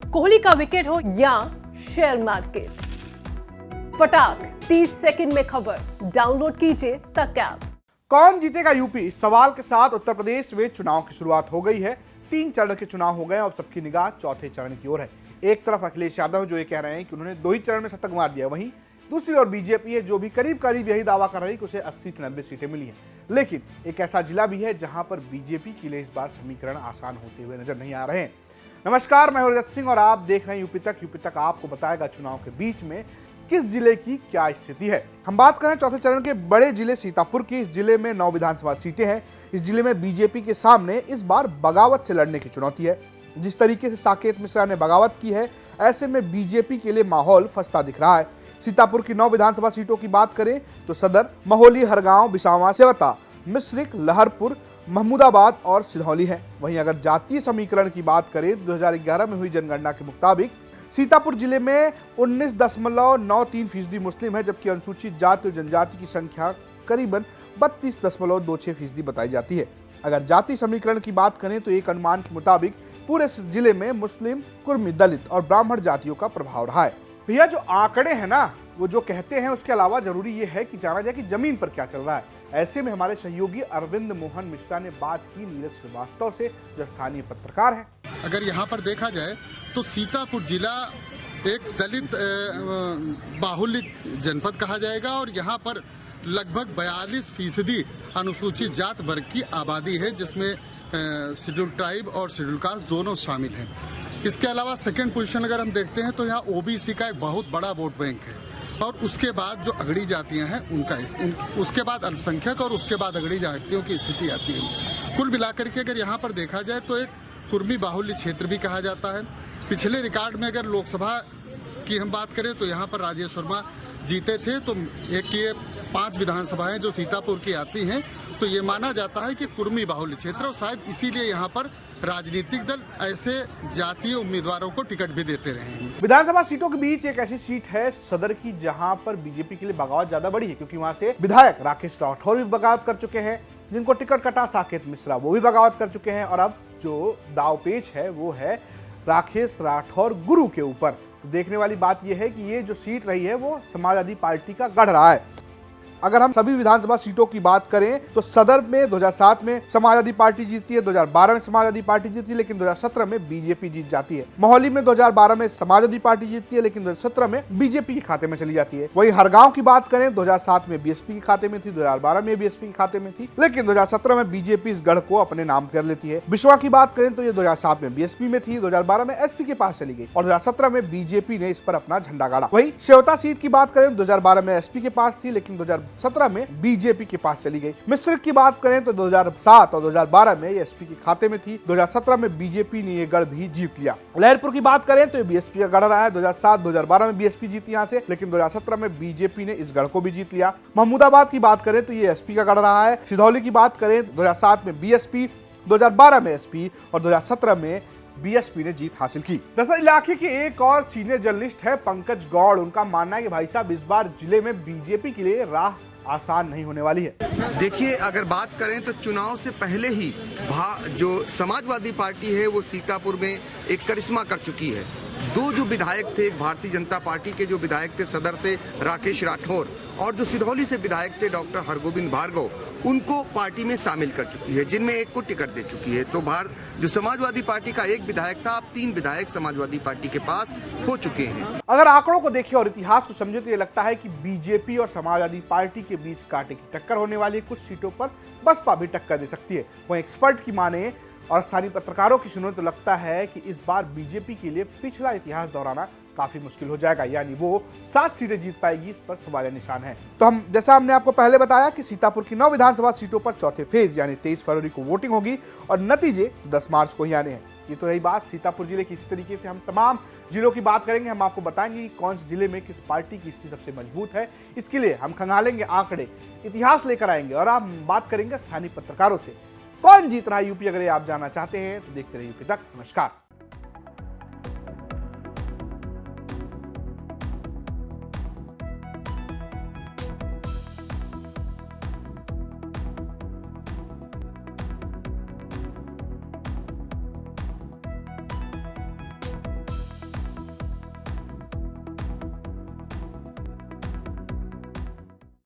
कोहली का विकेट हो या शेयर मार्केट, फटाक 30 सेकंड में खबर। डाउनलोड कीजिए तक ऐप। कौन जीतेगा यूपी, इस सवाल के साथ उत्तर प्रदेश में चुनाव की शुरुआत हो गई है। 3 चरण के चुनाव हो गए और सबकी निगाह चौथे चरण की ओर है। एक तरफ अखिलेश यादव जो ये कह रहे हैं कि उन्होंने 2 ही चरण में शतक मार दिया, वहीं दूसरी ओर बीजेपी है जो भी करीब करीब यही दावा कर रही है कि उसे 80 से 90 सीटें मिली हैं। लेकिन एक ऐसा जिला भी है जहां पर बीजेपी के लिए इस बार समीकरण आसान होते हुए नजर नहीं आ रहे हैं। नमस्कार, मैं हूं रजत सिंह और आप देख रहे हैं यूपी तक। यूपी तक आपको बताएगा चुनाव के बीच में किस जिले की क्या स्थिति है। हम बात करें चौथे चरण के बड़े जिले सीतापुर की। इस जिले में 9 विधानसभा सीटें हैं। इस जिले में बीजेपी के सामने इस बार बगावत से लड़ने की चुनौती है। जिस तरीके से साकेत मिश्रा ने बगावत की है, ऐसे में बीजेपी के लिए माहौल फंसता दिख रहा है। सीतापुर की 9 विधानसभा सीटों की बात करें तो सदर, महोली, हरगांव, बिसावा, सेवता, मिश्रिक, लहरपुर, महमूदाबाद और सिधौली है। वहीं अगर जातीय समीकरण की बात करें तो 2011 में हुई जनगणना के मुताबिक सीतापुर जिले में 19.93% मुस्लिम है, जबकि अनुसूचित जाति और जनजाति की संख्या करीबन 32.26% बताई जाती है। अगर जाति समीकरण की बात करें तो एक अनुमान के मुताबिक पूरे जिले में मुस्लिम, कुर्मी, दलित और ब्राह्मण जातियों का प्रभाव रहा है। भैया, जो आंकड़े हैं ना, वो जो कहते हैं, उसके अलावा जरूरी ये है कि जाना जाए कि जमीन पर क्या चल रहा है। ऐसे में हमारे सहयोगी अरविंद मोहन मिश्रा ने बात की नीरज श्रीवास्तव से, जो स्थानीय पत्रकार है। अगर यहाँ पर देखा जाए तो सीतापुर जिला एक दलित बाहुल्य जनपद कहा जाएगा और यहाँ पर लगभग 42% अनुसूचित जात वर्ग की आबादी है, जिसमें शेड्यूल ट्राइब और शेड्यूल कास्ट दोनों शामिल हैं। इसके अलावा सेकंड पोजीशन अगर हम देखते हैं तो यहाँ ओबीसी का एक बहुत बड़ा वोट बैंक है और उसके बाद जो अगड़ी जातियां हैं उनका उसके बाद अल्पसंख्यक और उसके बाद अगड़ी जातियों की स्थिति आती है। कुल मिलाकर के अगर यहाँ पर देखा जाए तो एक कुर्मी बाहुल्य क्षेत्र भी कहा जाता है। पिछले रिकॉर्ड में अगर लोकसभा की हम बात करें तो यहाँ पर राजेश वर्मा जीते थे, तो एक ये 5 विधानसभाएं जो सीतापुर की आती हैं, तो ये माना जाता है कि कुर्मी बाहुल्य क्षेत्र, और शायद इसीलिए यहाँ पर राजनीतिक दल ऐसे जातीय उम्मीदवारों को टिकट भी देते रहे हैं। विधानसभा सीटों के बीच एक ऐसी सीट है सदर की, जहां पर बीजेपी के लिए बगावत ज्यादा बड़ी है, क्योंकि वहां से विधायक राकेश राठौर भी बगावत कर चुके हैं। जिनको टिकट कटा साकेत मिश्रा, वो भी बगावत कर चुके हैं। और अब जो दावपेच है वो है राकेश राठौर गुरु के ऊपर। तो देखने वाली बात यह है कि ये जो सीट रही है वो समाजवादी पार्टी का गढ़ रहा है। अगर हम सभी विधानसभा सीटों की बात करें तो सदर में 2007 में समाजवादी पार्टी जीतती है, 2012 में समाजवादी पार्टी जीतती है, लेकिन 2017 में बीजेपी जीत जाती है। मोहाली में 2012 में समाजवादी पार्टी जीतती है, लेकिन 2017 में बीजेपी के खाते में चली जाती है। वहीं हरगांव की बात करें 2007 में बीएसपी के खाते में थी, 2012 में बीएसपी के खाते में थी, लेकिन 2017 में बीजेपी इस गढ़ को अपने नाम कर लेती है। बिश्वा की बात करें तो ये 2007 में बीएसपी में थी, 2012 में एसपी के पास चली गई और 2017 में बीजेपी ने इस पर अपना झंडा गाड़ा। वहीं सेवता सीट की बात करें 2012 में एसपी के पास थी, लेकिन 2017 में बीजेपी के पास चली गई। मिश्रिक की बात करें तो 2007 और 2012 में ये एसपी के खाते में थी, 2017 में बीजेपी ने ये गढ़ भी जीत लिया। लहरपुर की बात करें तो ये बीएसपी का गढ़ रहा है, 2007-2012 में बीएसपी जीती यहाँ से, लेकिन 2017 में बीजेपी ने इस गढ़ को भी जीत लिया। महमूदाबाद की बात करें तो ये एसपी का गढ़ रहा है। सिधौली की बात करें 2007 में बीएसपी, 2012 में एसपी और 2017 में बीएसपी ने जीत हासिल की। दरअसल इलाके के एक और सीनियर जर्नलिस्ट है पंकज गौड़। उनका मानना है कि भाई साहब, इस बार जिले में बीजेपी के लिए राह आसान नहीं होने वाली है। देखिए, अगर बात करें तो चुनाव से पहले ही जो समाजवादी पार्टी है वो सीतापुर में एक करिश्मा कर चुकी है। 2 जो विधायक थे, एक भारतीय जनता पार्टी के जो विधायक थे सदर से राकेश राठौर, और जो सिधौली से विधायक थे डॉक्टर हरगोविंद भार्गव, उनको पार्टी में शामिल कर चुकी है, जिनमें एक को टिकट दे चुकी है। तो जो समाजवादी पार्टी का एक विधायक था, अब 3 विधायक समाजवादी पार्टी के पास हो चुके हैं। अगर आंकड़ों को देखें और इतिहास को समझे तो ये लगता है कि बीजेपी और समाजवादी पार्टी के बीच कांटे की टक्कर होने वाली है। कुछ सीटों पर बसपा भी टक्कर दे सकती है। वहीं एक्सपर्ट की माने और स्थानीय पत्रकारों की सुनो तो लगता है कि इस बार बीजेपी के लिए पिछला इतिहास दोहराना काफी मुश्किल हो जाएगा, यानी वो 7 सीटें जीत पाएगी, इस पर सवालिया निशान है। तो जैसा हमने आपको पहले बताया कि सीतापुर की 9 विधानसभा सीटों पर चौथे फेज यानी 23 फरवरी को वोटिंग होगी और नतीजे 10 मार्च को ही आने हैं। ये तो रही बात सीतापुर जिले की। इस तरीके से हम तमाम जिलों की बात करेंगे। हम आपको बताएंगे कि कौन से जिले में किस पार्टी की स्थिति सबसे मजबूत है। इसके लिए हम खंगालेंगे आंकड़े, इतिहास लेकर आएंगे और हम बात करेंगे स्थानीय पत्रकारों से। कौन जीत रहा है यूपी, अगर ये आप जानना चाहते हैं तो देखते रहिए यूपी तक। नमस्कार।